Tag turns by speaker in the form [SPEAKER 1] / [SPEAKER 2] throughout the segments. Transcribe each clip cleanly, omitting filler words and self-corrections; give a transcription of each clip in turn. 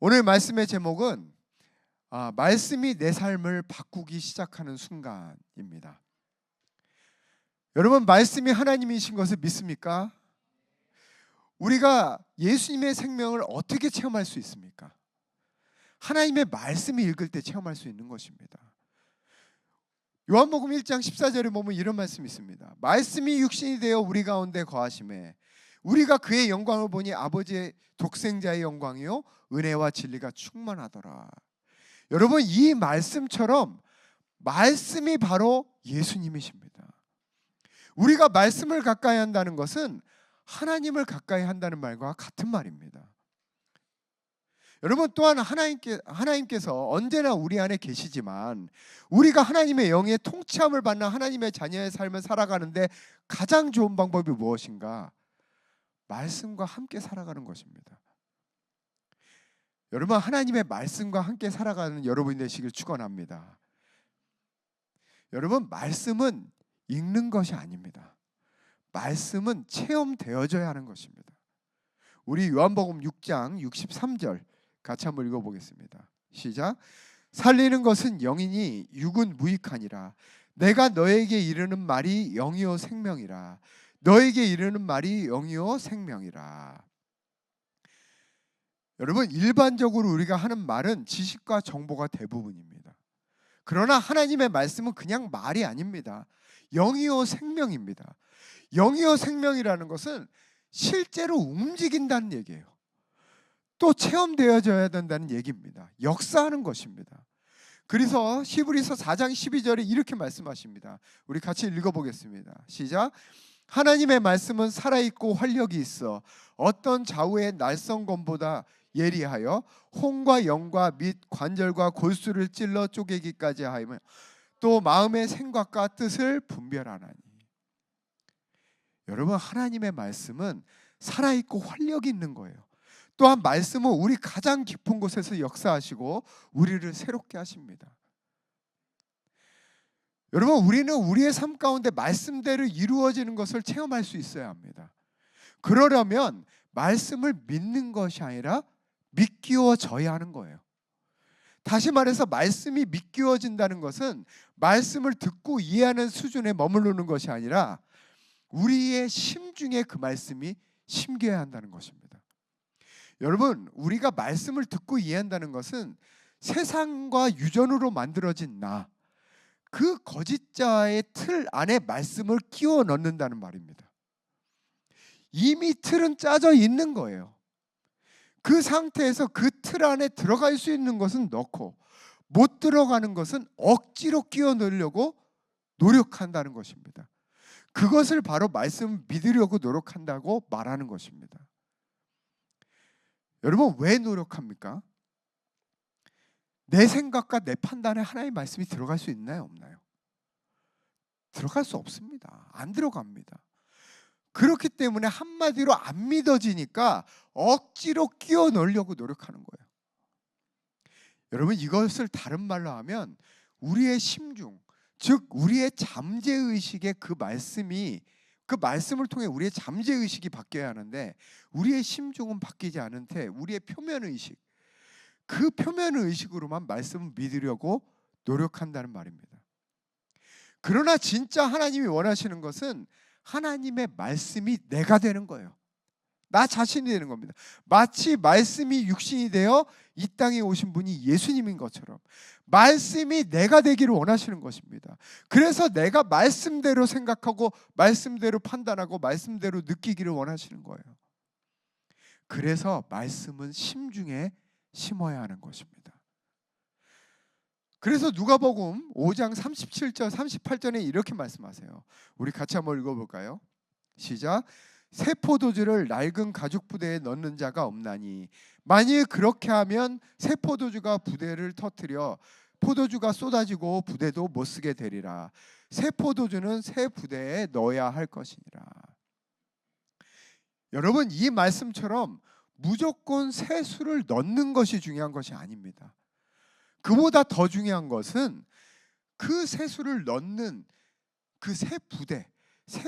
[SPEAKER 1] 오늘 말씀의 제목은 말씀이 내 삶을 바꾸기 시작하는 순간입니다. 여러분, 말씀이 하나님이신 것을 믿습니까? 우리가 예수님의 생명을 어떻게 체험할 수 있습니까? 하나님의 말씀이 읽을 때 체험할 수 있는 것입니다. 요한복음 1장 14절에 보면 이런 말씀이 있습니다. 말씀이 육신이 되어 우리 가운데 거하심에 우리가 그의 영광을 보니 아버지의 독생자의 영광이요 은혜와 진리가 충만하더라. 여러분, 이 말씀처럼 말씀이 바로 예수님이십니다. 우리가 말씀을 가까이 한다는 것은 하나님을 가까이 한다는 말과 같은 말입니다. 여러분, 또한 하나님께서 언제나 우리 안에 계시지만 우리가 하나님의 영의 통치함을 받는 하나님의 자녀의 삶을 살아가는데 가장 좋은 방법이 무엇인가? 말씀과 함께 살아가는 것입니다. 여러분, 하나님의 말씀과 함께 살아가는 여러분이 되시길 축원합니다. 여러분, 말씀은 읽는 것이 아닙니다. 말씀은 체험되어져야 하는 것입니다. 우리 요한복음 6장 63절 같이 한번 읽어보겠습니다. 시작. 살리는 것은 영이니 육은 무익하니라. 내가 너에게 이르는 말이 영이요 생명이라. 너에게 이르는 말이 영이요 생명이라. 여러분, 일반적으로 우리가 하는 말은 지식과 정보가 대부분입니다. 그러나 하나님의 말씀은 그냥 말이 아닙니다. 영이요 생명입니다. 영이요 생명이라는 것은 실제로 움직인다는 얘기예요. 또 체험되어져야 된다는 얘기입니다. 역사하는 것입니다. 그래서 히브리서 4장 12절에 이렇게 말씀하십니다. 우리 같이 읽어보겠습니다. 시작. 하나님의 말씀은 살아있고 활력이 있어 어떤 좌우의 날성검보다 예리하여 혼과 영과 및 관절과 골수를 찔러 쪼개기까지 하며 또 마음의 생각과 뜻을 분별하나니. 여러분, 하나님의 말씀은 살아있고 활력이 있는 거예요. 또한 말씀은 우리 가장 깊은 곳에서 역사하시고 우리를 새롭게 하십니다. 여러분, 우리는 우리의 삶 가운데 말씀대로 이루어지는 것을 체험할 수 있어야 합니다. 그러려면 말씀을 믿는 것이 아니라 믿기워져야 하는 거예요. 다시 말해서 말씀이 믿기워진다는 것은 말씀을 듣고 이해하는 수준에 머무르는 것이 아니라 우리의 심중에 그 말씀이 심겨야 한다는 것입니다. 여러분, 우리가 말씀을 듣고 이해한다는 것은 세상과 유전으로 만들어진 그 거짓자의 틀 안에 말씀을 끼워 넣는다는 말입니다. 이미 틀은 짜져 있는 거예요. 그 상태에서 그 틀 안에 들어갈 수 있는 것은 넣고 못 들어가는 것은 억지로 끼워 넣으려고 노력한다는 것입니다. 그것을 바로 말씀을 믿으려고 노력한다고 말하는 것입니다. 여러분, 왜 노력합니까? 내 생각과 내 판단에 하나님의 말씀이 들어갈 수 있나요, 없나요? 들어갈 수 없습니다. 안 들어갑니다. 그렇기 때문에 한마디로 안 믿어지니까 억지로 끼워 넣으려고 노력하는 거예요. 여러분, 이것을 다른 말로 하면 우리의 심중, 즉 우리의 잠재의식의 그 말씀을 통해 우리의 잠재의식이 바뀌어야 하는데 우리의 심중은 바뀌지 않은 채 우리의 표면의식, 그 표면의식으로만 말씀을 믿으려고 노력한다는 말입니다. 그러나 진짜 하나님이 원하시는 것은 하나님의 말씀이 내가 되는 거예요. 나 자신이 되는 겁니다. 마치 말씀이 육신이 되어 이 땅에 오신 분이 예수님인 것처럼 말씀이 내가 되기를 원하시는 것입니다. 그래서 내가 말씀대로 생각하고 말씀대로 판단하고 말씀대로 느끼기를 원하시는 거예요. 그래서 말씀은 심중에 심어야 하는 것입니다. 그래서 누가복음 5장 37절 38절에 이렇게 말씀하세요. 우리 같이 한번 읽어볼까요? 시작. 새 포도주를 낡은 가죽 부대에 넣는 자가 없나니 만일 그렇게 하면 새 포도주가 부대를 터뜨려 포도주가 쏟아지고 부대도 못 쓰게 되리라. 새 포도주는 새 부대에 넣어야 할 것이니라. 여러분, 이 말씀처럼 무조건 새 수를 넣는 것이 중요한 것이 아닙니다. 그보다 더 중요한 것은 그 새 수를 넣는 그 새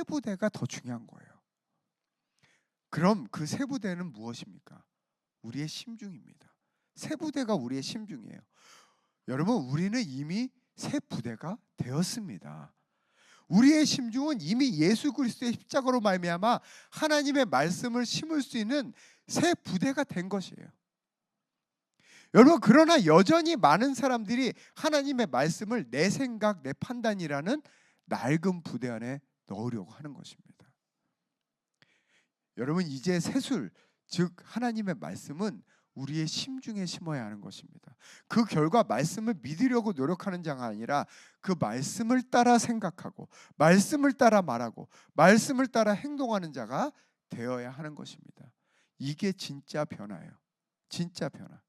[SPEAKER 1] 부대가 더 중요한 거예요. 그럼 그 새 부대는 무엇입니까? 우리의 심중입니다. 새 부대가 우리의 심중이에요. 여러분, 우리는 이미 새 부대가 되었습니다. 우리의 심중은 이미 예수 그리스도의 십자가로 말미암아 하나님의 말씀을 심을 수 있는 새 부대가 된 것이에요. 여러분, 그러나 여전히 많은 사람들이 하나님의 말씀을 내 생각, 내 판단이라는 낡은 부대 안에 넣으려고 하는 것입니다. 여러분, 이제 새술, 즉 하나님의 말씀은 우리의 심중에 심어야 하는 것입니다. 그 결과 말씀을 믿으려고 노력하는 자가 아니라 그 말씀을 따라 생각하고 말씀을 따라 말하고 말씀을 따라 행동하는 자가 되어야 하는 것입니다. 이게 진짜 변화예요. 진짜 변화.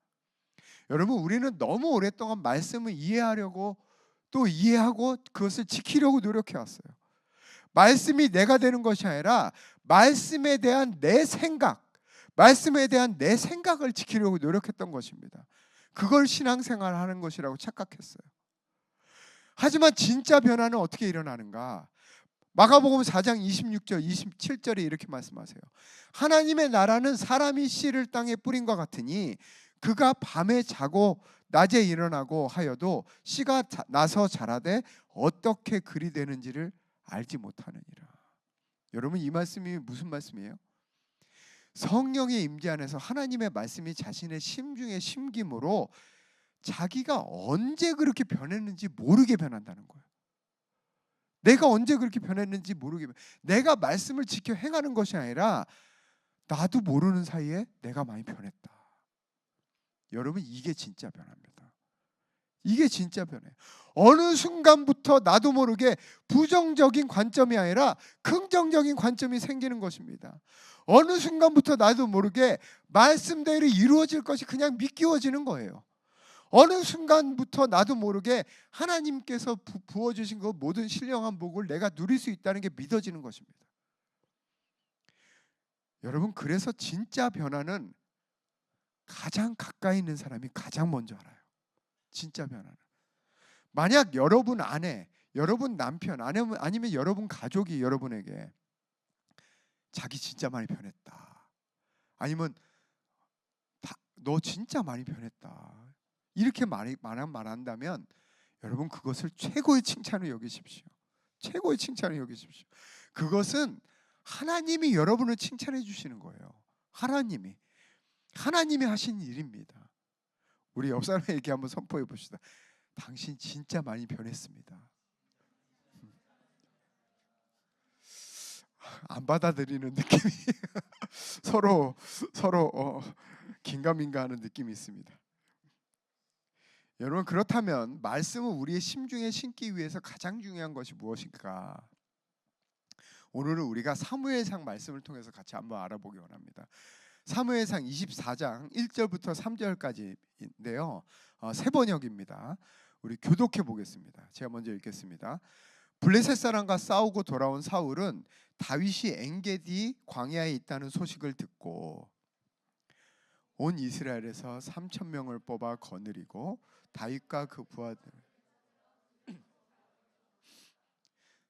[SPEAKER 1] 여러분, 우리는 너무 오랫동안 말씀을 이해하려고 또 이해하고 그것을 지키려고 노력해 왔어요. 말씀이 내가 되는 것이 아니라 말씀에 대한 내 생각, 말씀에 대한 내 생각을 지키려고 노력했던 것입니다. 그걸 신앙생활을 하는 것이라고 착각했어요. 하지만 진짜 변화는 어떻게 일어나는가? 마가복음 4장 26절, 27절에 이렇게 말씀하세요. 하나님의 나라는 사람이 씨를 땅에 뿌린 것 같으니 그가 밤에 자고 낮에 일어나고 하여도 씨가 나서 자라되 어떻게 그리 되는지를 알지 못하느니라. 여러분, 이 말씀이 무슨 말씀이에요? 성령의 임재 안에서 하나님의 말씀이 자신의 심중에 심김으로 자기가 언제 그렇게 변했는지 모르게 변한다는 거예요. 내가 언제 그렇게 변했는지 모르게, 내가 말씀을 지켜 행하는 것이 아니라 나도 모르는 사이에 내가 많이 변했다. 여러분, 이게 진짜 변화입니다. 이게 진짜 변해요. 어느 순간부터 나도 모르게 부정적인 관점이 아니라 긍정적인 관점이 생기는 것입니다. 어느 순간부터 나도 모르게 말씀대로 이루어질 것이 그냥 믿기워지는 거예요. 어느 순간부터 나도 모르게 하나님께서 부어주신 그 모든 신령한 복을 내가 누릴 수 있다는 게 믿어지는 것입니다. 여러분, 그래서 진짜 변화는 가장 가까이 있는 사람이 가장 먼저 알아요. 진짜 변화는. 만약 여러분 아내, 여러분 남편, 아니면 여러분 가족이 여러분에게 자기 진짜 많이 변했다, 아니면 너 진짜 많이 변했다, 이렇게 말한다면 여러분, 그것을 최고의 칭찬으로 여기십시오. 최고의 칭찬으로 여기십시오. 그것은 하나님이 여러분을 칭찬해 주시는 거예요. 하나님이 하신 일입니다. 우리 옆 사람에게 한번 선포해 봅시다. 당신 진짜 많이 변했습니다. 안 받아들이는 느낌이 서로 긴가민가하는 느낌이 있습니다. 여러분, 그렇다면 말씀은 우리의 심중에 심기 위해서 가장 중요한 것이 무엇일까? 오늘은 우리가 사무엘상 말씀을 통해서 같이 한번 알아보기 원합니다. 사무엘상 24장 1절부터 3절까지인데요. 세 번역입니다. 우리 교독해 보겠습니다. 제가 먼저 읽겠습니다. 블레셋 사람과 싸우고 돌아온 사울은 다윗이 엔게디 광야에 있다는 소식을 듣고 온 이스라엘에서 3,000명을 뽑아 거느리고 다윗과 그 부하들,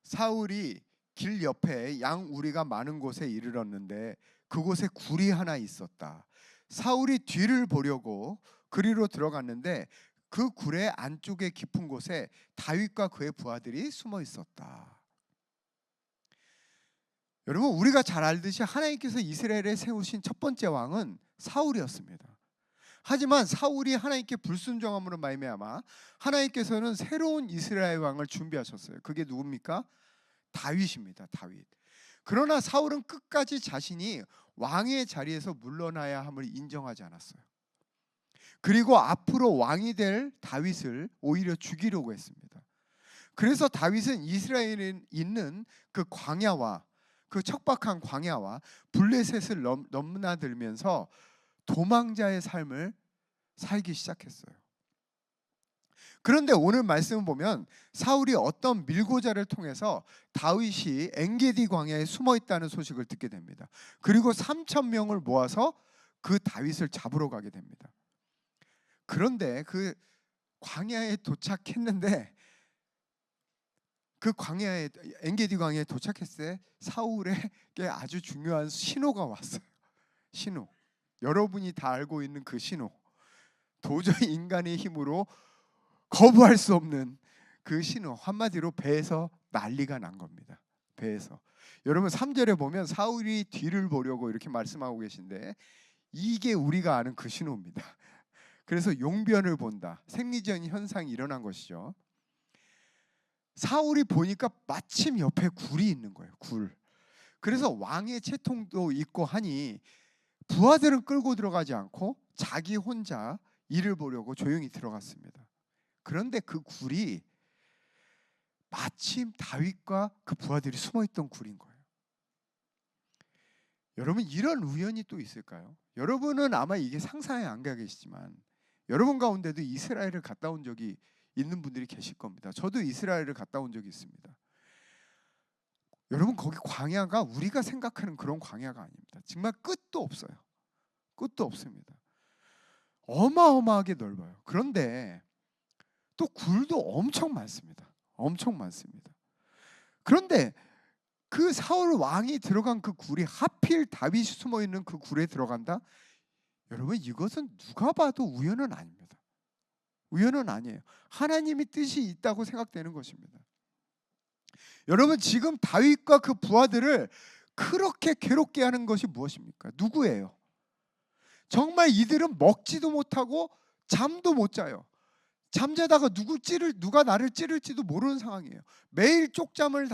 [SPEAKER 1] 사울이 길 옆에 양 우리가 많은 곳에 이르렀는데 그곳에 굴이 하나 있었다. 사울이 뒤를 보려고 그리로 들어갔는데 그 굴의 안쪽에 깊은 곳에 다윗과 그의 부하들이 숨어 있었다. 여러분, 우리가 잘 알듯이 하나님께서 이스라엘에 세우신 첫 번째 왕은 사울이었습니다. 하지만 사울이 하나님께 불순종함으로 말미암아 하나님께서는 새로운 이스라엘 왕을 준비하셨어요. 그게 누굽니까? 다윗입니다. 다윗. 그러나 사울은 끝까지 자신이 왕의 자리에서 물러나야 함을 인정하지 않았어요. 그리고 앞으로 왕이 될 다윗을 오히려 죽이려고 했습니다. 그래서 다윗은 이스라엘에 있는 그 광야와 그 척박한 광야와 블레셋을 넘나들면서 도망자의 삶을 살기 시작했어요. 그런데 오늘 말씀을 보면 사울이 어떤 밀고자를 통해서 다윗이 엔게디 광야에 숨어 있다는 소식을 듣게 됩니다. 그리고 3,000명을 모아서 그 다윗을 잡으러 가게 됩니다. 그런데 그 광야에 도착했는데 그 광야에 엔게디 광야에 도착했을 때 사울에게 아주 중요한 신호가 왔어요. 신호. 여러분이 다 알고 있는 그 신호. 도저히 인간의 힘으로 거부할 수 없는 그 신호, 한마디로 배에서 난리가 난 겁니다. 배에서. 여러분 3절에 보면 사울이 뒤를 보려고 이렇게 말씀하고 계신데 이게 우리가 아는 그 신호입니다. 그래서 용변을 본다. 생리적인 현상이 일어난 것이죠. 사울이 보니까 마침 옆에 굴이 있는 거예요. 굴. 그래서 왕의 채통도 있고 하니 부하들은 끌고 들어가지 않고 자기 혼자 일을 보려고 조용히 들어갔습니다. 그런데 그 굴이 마침 다윗과 그 부하들이 숨어있던 굴인 거예요. 여러분 이런 우연이 또 있을까요? 여러분은 아마 이게 상상에 안 가 계시지만 여러분 가운데도 이스라엘을 갔다 온 적이 있는 분들이 계실 겁니다. 저도 이스라엘을 갔다 온 적이 있습니다. 여러분 거기 광야가 우리가 생각하는 그런 광야가 아닙니다. 정말 끝도 없어요. 끝도 없습니다. 어마어마하게 넓어요. 그런데 또 굴도 엄청 많습니다. 엄청 많습니다. 그런데 그 사울 왕이 들어간 그 굴이 하필 다윗이 숨어 있는 그 굴에 들어간다? 여러분 이것은 누가 봐도 우연은 아닙니다. 우연은 아니에요. 하나님의 뜻이 있다고 생각되는 것입니다. 여러분 지금 다윗과 그 부하들을 그렇게 괴롭게 하는 것이 무엇입니까? 누구예요? 정말 이들은 먹지도 못하고 잠도 못 자요. 잠자다가 누가 나를 찌를지도 모르는 상황이에요. 매일 쪽잠을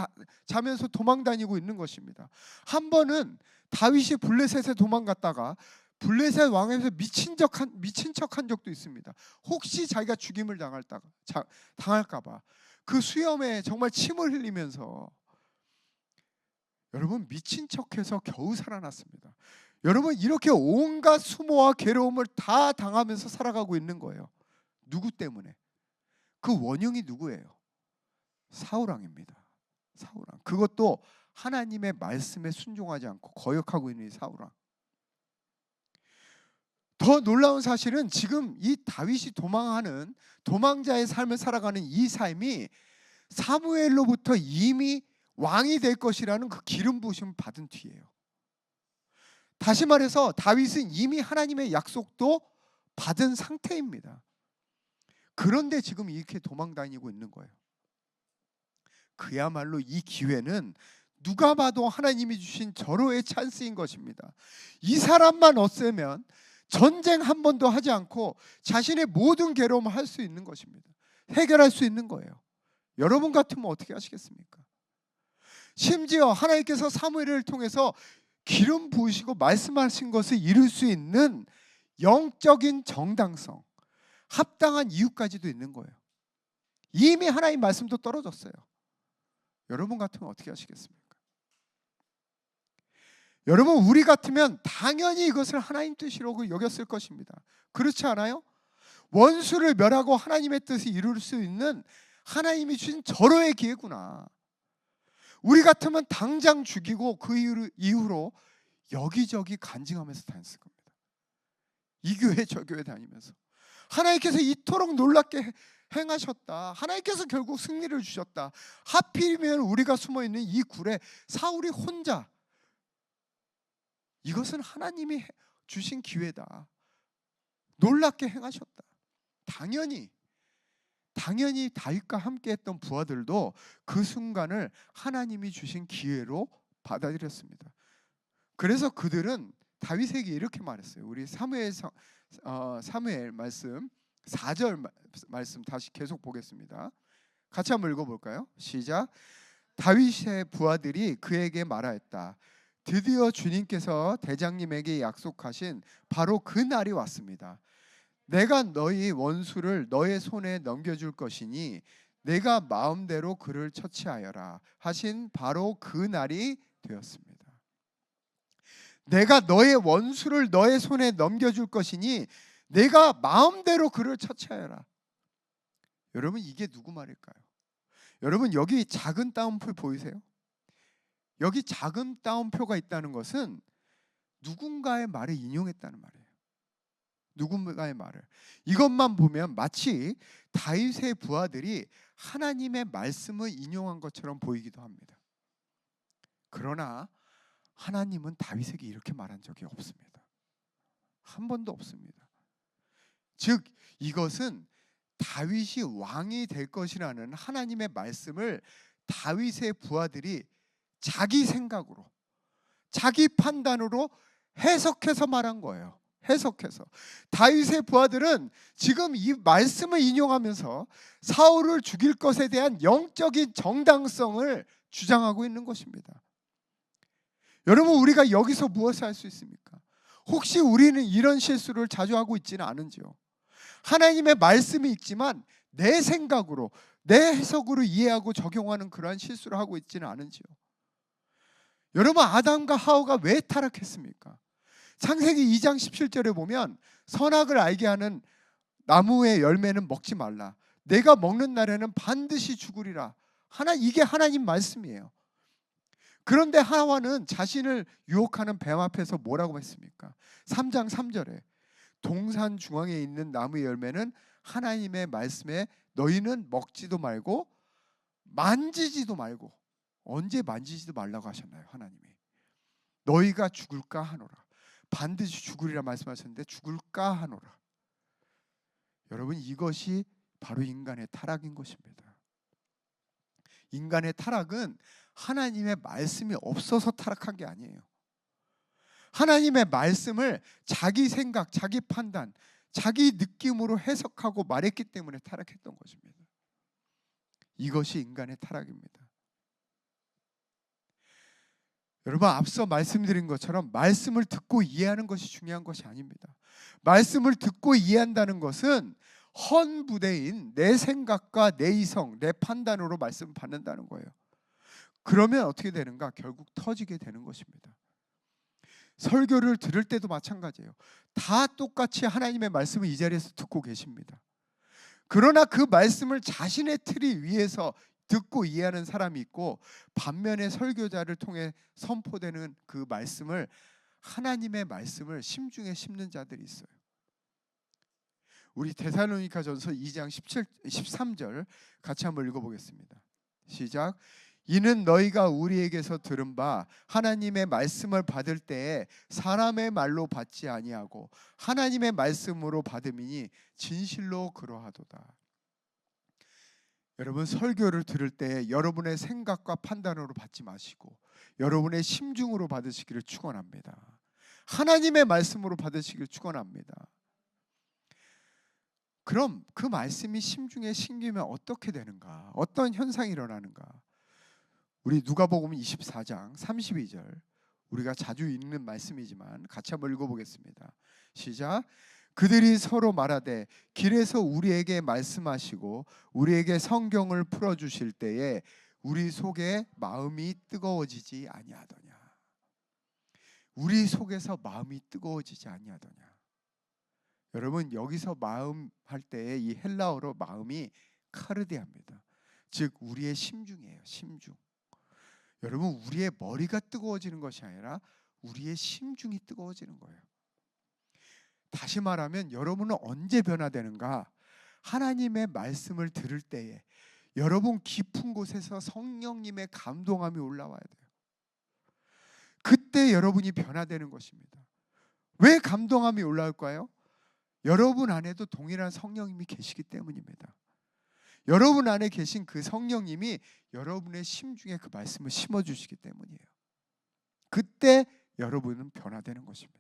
[SPEAKER 1] 자면서 도망 다니고 있는 것입니다. 한 번은 다윗이 블레셋에 도망갔다가 블레셋 왕에서 미친 척한 적도 있습니다. 혹시 자기가 죽임을 당할까 봐 그 수염에 정말 침을 흘리면서 여러분 미친 척해서 겨우 살아났습니다. 여러분 이렇게 온갖 수모와 괴로움을 다 당하면서 살아가고 있는 거예요. 누구 때문에? 그 원흉이 누구예요? 사울왕입니다. 사울왕. 그것도 하나님의 말씀에 순종하지 않고 거역하고 있는 이 사울왕. 더 놀라운 사실은 지금 이 다윗이 도망자의 삶을 살아가는 이 삶이 사무엘로부터 이미 왕이 될 것이라는 그 기름 부으심을 받은 뒤예요. 다시 말해서 다윗은 이미 하나님의 약속도 받은 상태입니다. 그런데 지금 이렇게 도망 다니고 있는 거예요. 그야말로 이 기회는 누가 봐도 하나님이 주신 절호의 찬스인 것입니다. 이 사람만 없애면 전쟁 한 번도 하지 않고 자신의 모든 괴로움을 할 수 있는 것입니다. 해결할 수 있는 거예요. 여러분 같으면 어떻게 하시겠습니까? 심지어 하나님께서 사무엘을 통해서 기름 부으시고 말씀하신 것을 이룰 수 있는 영적인 정당성, 합당한 이유까지도 있는 거예요. 이미 하나님 말씀도 떨어졌어요. 여러분 같으면 어떻게 하시겠습니까? 여러분 우리 같으면 당연히 이것을 하나님 뜻이라고 여겼을 것입니다. 그렇지 않아요? 원수를 멸하고 하나님의 뜻을 이룰 수 있는 하나님이 주신 절호의 기회구나. 우리 같으면 당장 죽이고 그 이후로 여기저기 간증하면서 다녔을 겁니다. 이 교회 저 교회 다니면서 하나님께서 이토록 놀랍게 행하셨다. 하나님께서 결국 승리를 주셨다. 하필이면 우리가 숨어있는 이 굴에 사울이 혼자, 이것은 하나님이 주신 기회다. 놀랍게 행하셨다. 당연히 다윗과 함께했던 부하들도 그 순간을 하나님이 주신 기회로 받아들였습니다. 그래서 그들은 다윗에게 이렇게 말했어요. 우리 사무엘 말씀 4절 말씀 다시 계속 보겠습니다. 같이 한번 읽어볼까요? 시작. 다윗의 부하들이 그에게 말하였다. 드디어 주님께서 대장님에게 약속하신 바로 그 날이 왔습니다. 내가 너희 원수를 너의 손에 넘겨줄 것이니 내가 마음대로 그를 처치하여라 하신 바로 그 날이 되었습니다. 내가 너의 원수를 너의 손에 넘겨줄 것이니 내가 마음대로 그를 처치하여라. 여러분 이게 누구 말일까요? 여러분 여기 작은 따옴표 보이세요? 여기 작은 따옴표가 있다는 것은 누군가의 말을 인용했다는 말이에요. 누군가의 말을. 이것만 보면 마치 다윗의 부하들이 하나님의 말씀을 인용한 것처럼 보이기도 합니다. 그러나 하나님은 다윗에게 이렇게 말한 적이 없습니다. 한 번도 없습니다. 즉 이것은 다윗이 왕이 될 것이라는 하나님의 말씀을 다윗의 부하들이 자기 생각으로, 자기 판단으로 해석해서 말한 거예요. 해석해서. 다윗의 부하들은 지금 이 말씀을 인용하면서 사울을 죽일 것에 대한 영적인 정당성을 주장하고 있는 것입니다. 여러분, 우리가 여기서 무엇을 할 수 있습니까? 혹시 우리는 이런 실수를 자주 하고 있지는 않은지요? 하나님의 말씀이 있지만 내 생각으로, 내 해석으로 이해하고 적용하는 그러한 실수를 하고 있지는 않은지요? 여러분, 아담과 하와가 왜 타락했습니까? 창세기 2장 17절에 보면 선악을 알게 하는 나무의 열매는 먹지 말라. 내가 먹는 날에는 반드시 죽으리라. 이게 하나님 말씀이에요. 그런데 하와는 자신을 유혹하는 뱀 앞에서 뭐라고 했습니까? 3장 3절에 동산 중앙에 있는 나무의 열매는 하나님의 말씀에 너희는 먹지도 말고 만지지도 말고, 언제 만지지도 말라고 하셨나요? 하나님이 너희가 죽을까 하노라. 반드시 죽으리라 말씀하셨는데 죽을까 하노라. 여러분, 이것이 바로 인간의 타락인 것입니다. 인간의 타락은 하나님의 말씀이 없어서 타락한 게 아니에요. 하나님의 말씀을 자기 생각, 자기 판단, 자기 느낌으로 해석하고 말했기 때문에 타락했던 것입니다. 이것이 인간의 타락입니다. 여러분, 앞서 말씀드린 것처럼 말씀을 듣고 이해하는 것이 중요한 것이 아닙니다. 말씀을 듣고 이해한다는 것은 헌부대인 내 생각과 내 이성, 내 판단으로 말씀을 받는다는 거예요. 그러면 어떻게 되는가? 결국 터지게 되는 것입니다. 설교를 들을 때도 마찬가지예요. 다 똑같이 하나님의 말씀을 이 자리에서 듣고 계십니다. 그러나 그 말씀을 자신의 틀이 위에서 듣고 이해하는 사람이 있고, 반면에 설교자를 통해 선포되는 그 말씀을, 하나님의 말씀을 심중에 심는 자들이 있어요. 우리 데살로니가전서 2장 13절 같이 한번 읽어보겠습니다. 시작. 이는 너희가 우리에게서 들은 바 하나님의 말씀을 받을 때에 사람의 말로 받지 아니하고 하나님의 말씀으로 받음이니 진실로 그러하도다. 여러분, 설교를 들을 때 여러분의 생각과 판단으로 받지 마시고 여러분의 심중으로 받으시기를 축원합니다. 하나님의 말씀으로 받으시기를 축원합니다. 그럼 그 말씀이 심중에 심기면 어떻게 되는가? 어떤 현상이 일어나는가? 우리 누가복음 24장 32절, 우리가 자주 읽는 말씀이지만 같이 한번 읽어보겠습니다. 시작. 그들이 서로 말하되 길에서 우리에게 말씀하시고 우리에게 성경을 풀어주실 때에 우리 속에 마음이 뜨거워지지 아니하더냐. 우리 속에서 마음이 뜨거워지지 아니하더냐. 여러분, 여기서 마음 할 때에 이 헬라어로 마음이 카르디아입니다. 즉 우리의 심중이에요. 심중. 여러분, 우리의 머리가 뜨거워지는 것이 아니라 우리의 심중이 뜨거워지는 거예요. 다시 말하면 여러분은 언제 변화되는가? 하나님의 말씀을 들을 때에 여러분 깊은 곳에서 성령님의 감동함이 올라와야 돼요. 그때 여러분이 변화되는 것입니다. 왜 감동함이 올라올까요? 여러분 안에도 동일한 성령님이 계시기 때문입니다. 여러분 안에 계신 그 성령님이 여러분의 심중에 그 말씀을 심어주시기 때문이에요. 그때 여러분은 변화되는 것입니다.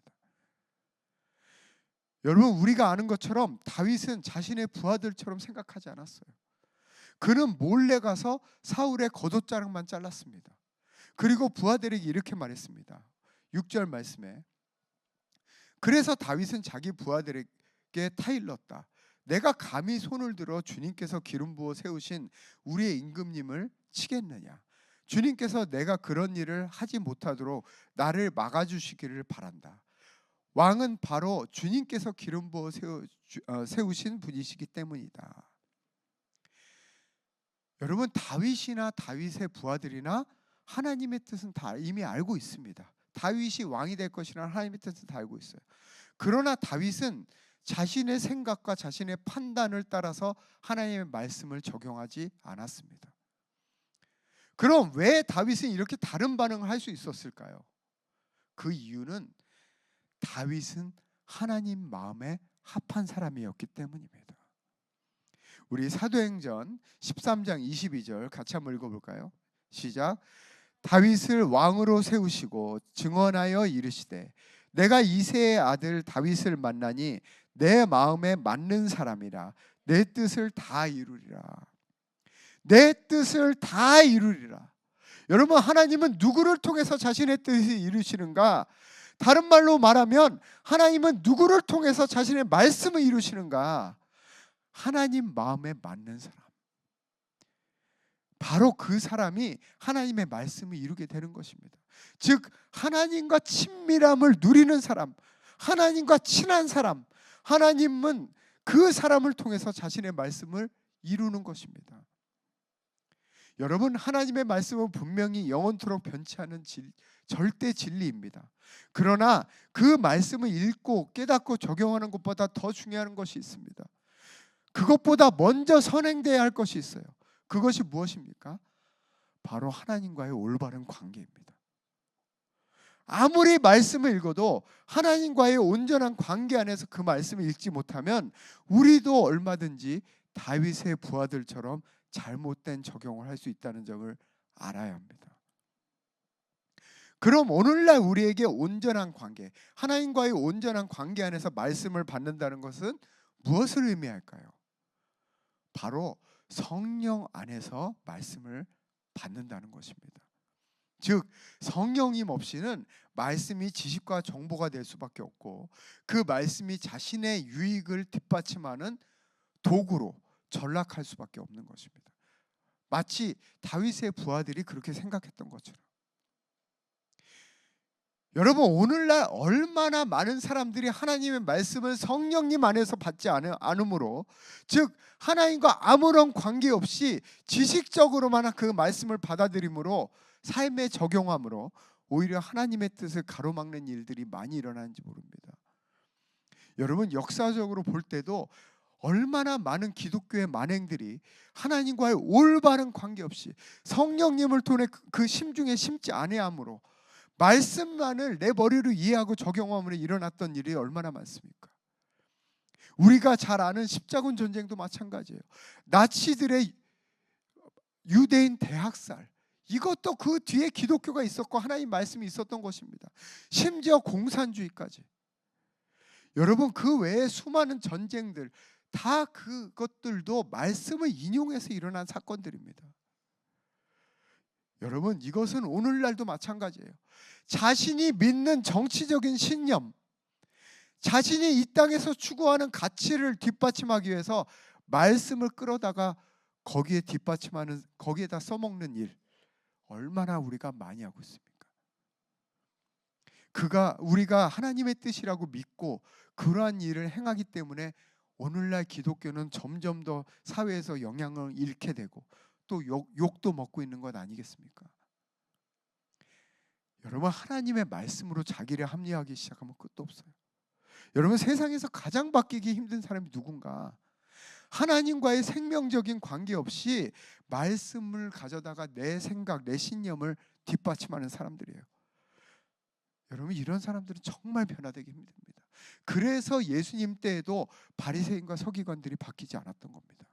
[SPEAKER 1] 여러분, 우리가 아는 것처럼 다윗은 자신의 부하들처럼 생각하지 않았어요. 그는 몰래 가서 사울의 겉옷자락만 잘랐습니다. 그리고 부하들에게 이렇게 말했습니다. 6절 말씀에 그래서 다윗은 자기 부하들에게 타일렀다. 내가 감히 손을 들어 주님께서 기름 부어 세우신 우리의 임금님을 치겠느냐. 주님께서 내가 그런 일을 하지 못하도록 나를 막아주시기를 바란다. 왕은 바로 주님께서 기름 부어 세우신 분이시기 때문이다. 여러분, 다윗이나 다윗의 부하들이나 하나님의 뜻은 다 이미 알고 있습니다. 다윗이 왕이 될 것이라는 하나님의 뜻은 다 알고 있어요. 그러나 다윗은 자신의 생각과 자신의 판단을 따라서 하나님의 말씀을 적용하지 않았습니다. 그럼 왜 다윗은 이렇게 다른 반응을 할 수 있었을까요? 그 이유는 다윗은 하나님 마음에 합한 사람이었기 때문입니다. 우리 사도행전 13장 22절 같이 한번 읽어볼까요? 시작. 다윗을 왕으로 세우시고 증언하여 이르시되 내가 이새의 아들 다윗을 만나니 내 마음에 맞는 사람이라 내 뜻을 다 이루리라. 내 뜻을 다 이루리라. 여러분, 하나님은 누구를 통해서 자신의 뜻을 이루시는가? 다른 말로 말하면 하나님은 누구를 통해서 자신의 말씀을 이루시는가? 하나님 마음에 맞는 사람, 바로 그 사람이 하나님의 말씀을 이루게 되는 것입니다. 즉 하나님과 친밀함을 누리는 사람, 하나님과 친한 사람, 하나님은 그 사람을 통해서 자신의 말씀을 이루는 것입니다. 여러분, 하나님의 말씀은 분명히 영원토록 변치 않은 절대 진리입니다. 그러나 그 말씀을 읽고 깨닫고 적용하는 것보다 더 중요한 것이 있습니다. 그것보다 먼저 선행돼야 할 것이 있어요. 그것이 무엇입니까? 바로 하나님과의 올바른 관계입니다. 아무리 말씀을 읽어도 하나님과의 온전한 관계 안에서 그 말씀을 읽지 못하면 우리도 얼마든지 다윗의 부하들처럼 잘못된 적용을 할 수 있다는 점을 알아야 합니다. 그럼 오늘날 우리에게 온전한 관계, 하나님과의 온전한 관계 안에서 말씀을 받는다는 것은 무엇을 의미할까요? 바로 성령 안에서 말씀을 받는다는 것입니다. 즉 성령님 없이는 말씀이 지식과 정보가 될 수밖에 없고 그 말씀이 자신의 유익을 뒷받침하는 도구로 전락할 수밖에 없는 것입니다. 마치 다윗의 부하들이 그렇게 생각했던 것처럼. 여러분, 오늘날 얼마나 많은 사람들이 하나님의 말씀을 성령님 안에서 받지 않으므로, 즉 하나님과 아무런 관계없이 지식적으로만 그 말씀을 받아들이므로 삶에 적용함으로 오히려 하나님의 뜻을 가로막는 일들이 많이 일어나는지 모릅니다. 여러분, 역사적으로 볼 때도 얼마나 많은 기독교의 만행들이 하나님과의 올바른 관계없이 성령님을 통해 그 심중에 심지 아니함으로 말씀만을 내 머리로 이해하고 적용함으로 일어났던 일이 얼마나 많습니까? 우리가 잘 아는 십자군 전쟁도 마찬가지예요. 나치들의 유대인 대학살, 이것도 그 뒤에 기독교가 있었고 하나님 말씀이 있었던 것입니다. 심지어 공산주의까지. 여러분, 그 외에 수많은 전쟁들 다 그것들도 말씀을 인용해서 일어난 사건들입니다. 여러분, 이것은 오늘날도 마찬가지예요. 자신이 믿는 정치적인 신념, 자신이 이 땅에서 추구하는 가치를 뒷받침하기 위해서 말씀을 끌어다가 거기에 뒷받침하는, 거기에다 써먹는 일, 얼마나 우리가 많이 하고 있습니까? 우리가 하나님의 뜻이라고 믿고 그러한 일을 행하기 때문에 오늘날 기독교는 점점 더 사회에서 영향을 잃게 되고 또 욕도 먹고 있는 것 아니겠습니까? 여러분, 하나님의 말씀으로 자기를 합리화하기 시작하면 끝도 없어요. 여러분, 세상에서 가장 바뀌기 힘든 사람이 누군가? 하나님과의 생명적인 관계 없이 말씀을 가져다가 내 생각, 내 신념을 뒷받침하는 사람들이에요. 여러분, 이런 사람들은 정말 변화되기 힘듭니다. 그래서 예수님 때에도 바리새인과 서기관들이 바뀌지 않았던 겁니다.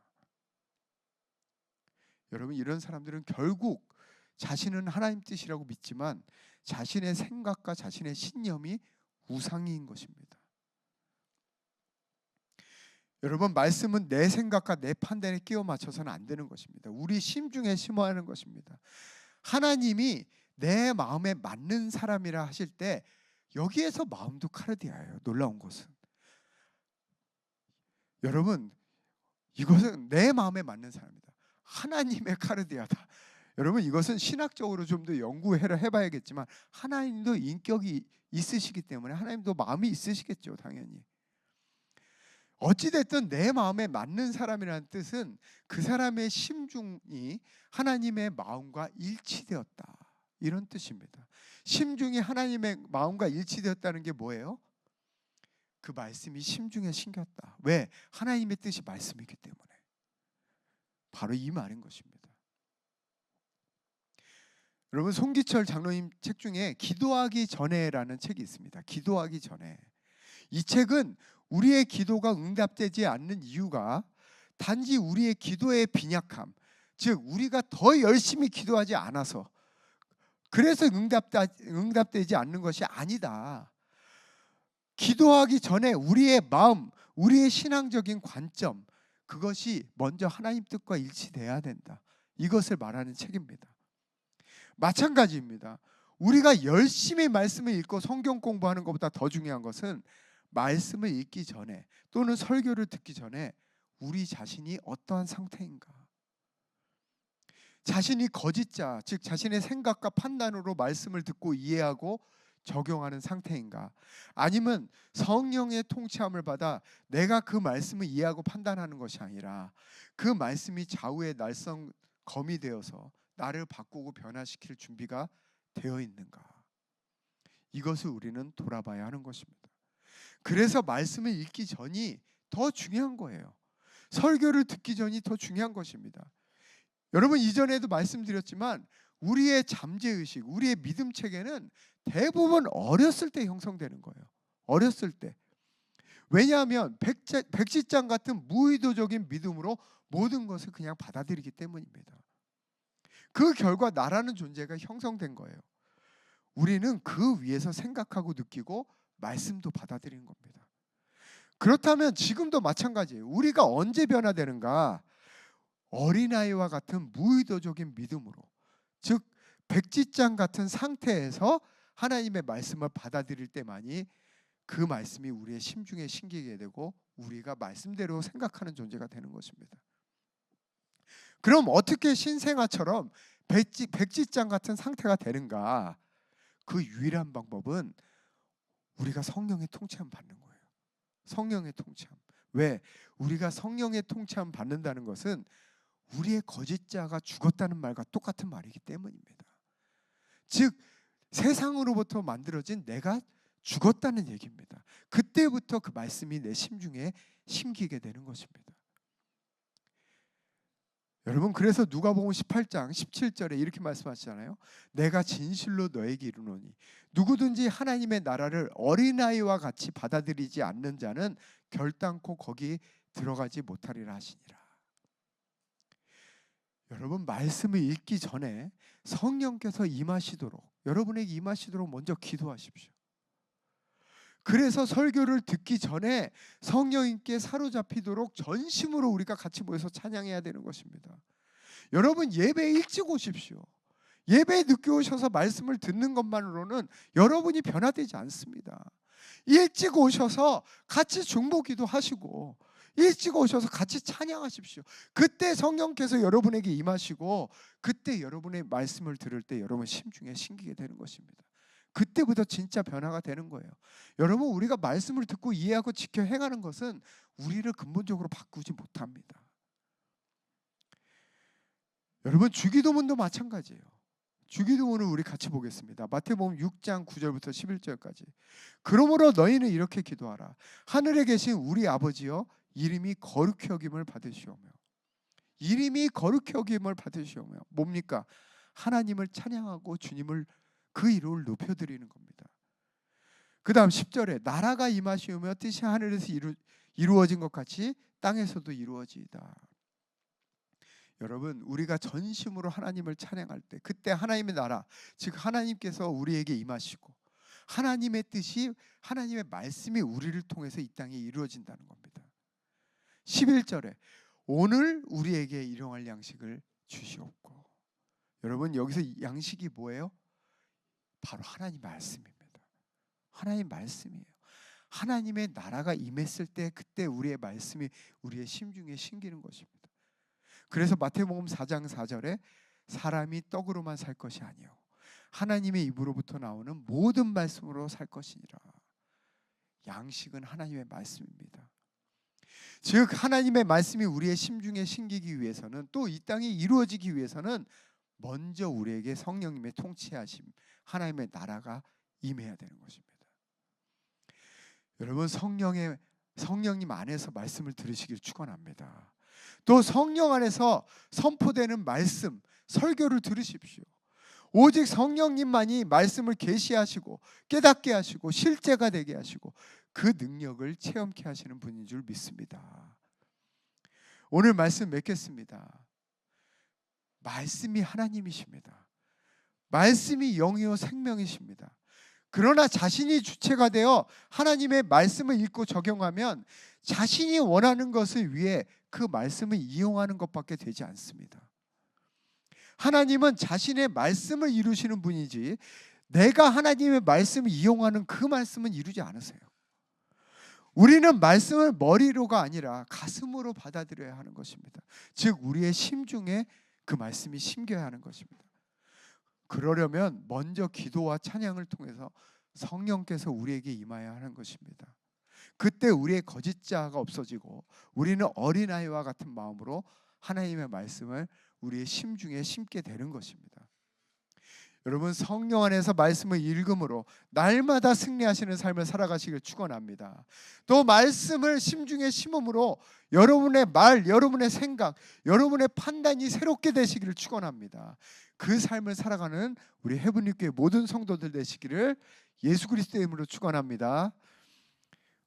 [SPEAKER 1] 여러분, 이런 사람들은 결국 자신은 하나님 뜻이라고 믿지만 자신의 생각과 자신의 신념이 우상인 것입니다. 여러분, 말씀은 내 생각과 내 판단에 끼워 맞춰서는 안 되는 것입니다. 우리 심중에 심어야 하는 것입니다. 하나님이 내 마음에 맞는 사람이라 하실 때 여기에서 마음도 카르디아예요. 놀라운 것은, 여러분, 이것은 내 마음에 맞는 사람이다. 하나님의 카르디아다. 여러분, 이것은 신학적으로 좀 더 연구를 해봐야겠지만 하나님도 인격이 있으시기 때문에 하나님도 마음이 있으시겠죠, 당연히. 어찌됐든 내 마음에 맞는 사람이라는 뜻은 그 사람의 심중이 하나님의 마음과 일치되었다, 이런 뜻입니다. 심중이 하나님의 마음과 일치되었다는 게 뭐예요? 그 말씀이 심중에 심겼다. 왜? 하나님의 뜻이 말씀이기 때문에. 바로 이 말인 것입니다. 여러분, 송기철 장로님 책 중에 기도하기 전에라는 책이 있습니다. 기도하기 전에. 이 책은 우리의 기도가 응답되지 않는 이유가 단지 우리의 기도의 빈약함, 즉 우리가 더 열심히 기도하지 않아서 그래서 응답되지 않는 것이 아니다. 기도하기 전에 우리의 마음, 우리의 신앙적인 관점, 그것이 먼저 하나님 뜻과 일치돼야 된다. 이것을 말하는 책입니다. 마찬가지입니다. 우리가 열심히 말씀을 읽고 성경 공부하는 것보다 더 중요한 것은 말씀을 읽기 전에 또는 설교를 듣기 전에 우리 자신이 어떠한 상태인가. 자신이 거짓자, 즉 자신의 생각과 판단으로 말씀을 듣고 이해하고 적용하는 상태인가, 아니면 성령의 통치함을 받아 내가 그 말씀을 이해하고 판단하는 것이 아니라 그 말씀이 좌우의 날성 검이 되어서 나를 바꾸고 변화시킬 준비가 되어 있는가. 이것을 우리는 돌아봐야 하는 것입니다. 그래서 말씀을 읽기 전이 더 중요한 거예요. 설교를 듣기 전이 더 중요한 것입니다. 여러분, 이전에도 말씀드렸지만 우리의 잠재의식, 우리의 믿음 체계는 대부분 어렸을 때 형성되는 거예요. 어렸을 때. 왜냐하면 백지장 같은 무의도적인 믿음으로 모든 것을 그냥 받아들이기 때문입니다. 그 결과 나라는 존재가 형성된 거예요. 우리는 그 위에서 생각하고 느끼고 말씀도 받아들이는 겁니다. 그렇다면 지금도 마찬가지예요. 우리가 언제 변화되는가? 어린아이와 같은 무의도적인 믿음으로, 즉 백지장 같은 상태에서 하나님의 말씀을 받아들일 때만이 그 말씀이 우리의 심중에 심기게 되고 우리가 말씀대로 생각하는 존재가 되는 것입니다. 그럼 어떻게 신생아처럼 백지장 같은 상태가 되는가? 그 유일한 방법은 우리가 성령의 통치함 받는 거예요. 성령의 통치함. 왜? 우리가 성령의 통치함 받는다는 것은 우리의 거짓자가 죽었다는 말과 똑같은 말이기 때문입니다. 즉 세상으로부터 만들어진 내가 죽었다는 얘기입니다. 그때부터 그 말씀이 내 심중에 심기게 되는 것입니다. 여러분, 그래서 누가복음 18장 17절에 이렇게 말씀하시잖아요. 내가 진실로 너에게 이르노니 누구든지 하나님의 나라를 어린아이와 같이 받아들이지 않는 자는 결단코 거기 들어가지 못하리라 하시니라. 여러분, 말씀을 읽기 전에 성령께서 임하시도록, 여러분에게 임하시도록 먼저 기도하십시오. 그래서 설교를 듣기 전에 성령님께 사로잡히도록 전심으로 우리가 같이 모여서 찬양해야 되는 것입니다. 여러분, 예배에 일찍 오십시오. 예배에 늦게 오셔서 말씀을 듣는 것만으로는 여러분이 변화되지 않습니다. 일찍 오셔서 같이 중보기도 하시고 일찍 오셔서 같이 찬양하십시오. 그때 성령께서 여러분에게 임하시고 그때 여러분의 말씀을 들을 때 여러분 심중에 심기게 되는 것입니다. 그때부터 진짜 변화가 되는 거예요. 여러분, 우리가 말씀을 듣고 이해하고 지켜 행하는 것은 우리를 근본적으로 바꾸지 못합니다. 여러분, 주기도문도 마찬가지예요. 주기도문을 우리 같이 보겠습니다. 마태복음 6장 9절부터 11절까지. 그러므로 너희는 이렇게 기도하라. 하늘에 계신 우리 아버지여, 이름이 거룩히 여김을 받으시오며. 이름이 거룩히 여김을 받으시오며. 뭡니까? 하나님을 찬양하고 주님을 그 이름을 높여드리는 겁니다. 그 다음 10절에 나라가 임하시오며 뜻이 하늘에서 이루어진 것 같이 땅에서도 이루어지이다. 여러분, 우리가 전심으로 하나님을 찬양할 때 그때 하나님의 나라, 즉 하나님께서 우리에게 임하시고 하나님의 뜻이, 하나님의 말씀이 우리를 통해서 이 땅에 이루어진다는 겁니다. 11절에 오늘 우리에게 일용할 양식을 주시옵고. 여러분, 여기서 양식이 뭐예요? 바로 하나님 말씀입니다. 하나님 말씀이에요. 하나님의 나라가 임했을 때 그때 우리의 말씀이 우리의 심중에 심기는 것입니다. 그래서 마태복음 4장 4절에 사람이 떡으로만 살 것이 아니요 하나님의 입으로부터 나오는 모든 말씀으로 살 것이니라. 양식은 하나님의 말씀입니다. 즉 하나님의 말씀이 우리의 심중에 심기기 위해서는, 또 이 땅이 이루어지기 위해서는 먼저 우리에게 성령님의 통치하심, 하나님의 나라가 임해야 되는 것입니다. 여러분, 성령님 안에서 말씀을 들으시길 축원합니다. 또 성령 안에서 선포되는 말씀, 설교를 들으십시오. 오직 성령님만이 말씀을 계시하시고 깨닫게 하시고 실제가 되게 하시고 그 능력을 체험케 하시는 분인 줄 믿습니다. 오늘 말씀 맺겠습니다. 말씀이 하나님이십니다. 말씀이 영이요 생명이십니다. 그러나 자신이 주체가 되어 하나님의 말씀을 읽고 적용하면 자신이 원하는 것을 위해 그 말씀을 이용하는 것밖에 되지 않습니다. 하나님은 자신의 말씀을 이루시는 분이지 내가 하나님의 말씀을 이용하는 그 말씀은 이루지 않으세요. 우리는 말씀을 머리로가 아니라 가슴으로 받아들여야 하는 것입니다. 즉 우리의 심중에 그 말씀이 심겨야 하는 것입니다. 그러려면 먼저 기도와 찬양을 통해서 성령께서 우리에게 임하여야 하는 것입니다. 그때 우리의 거짓자가 없어지고 우리는 어린아이와 같은 마음으로 하나님의 말씀을 우리의 심중에 심게 되는 것입니다. 여러분, 성령 안에서 말씀을 읽음으로 날마다 승리하시는 삶을 살아가시길 축원합니다. 또 말씀을 심중에 심음으로 여러분의 말, 여러분의 생각, 여러분의 판단이 새롭게 되시기를 축원합니다. 그 삶을 살아가는 우리 헤븐리 교회 모든 성도들 되시기를 예수 그리스도의 이름으로 축원합니다.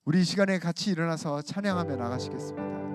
[SPEAKER 1] 우리 이 시간에 같이 일어나서 찬양하며 나가시겠습니다.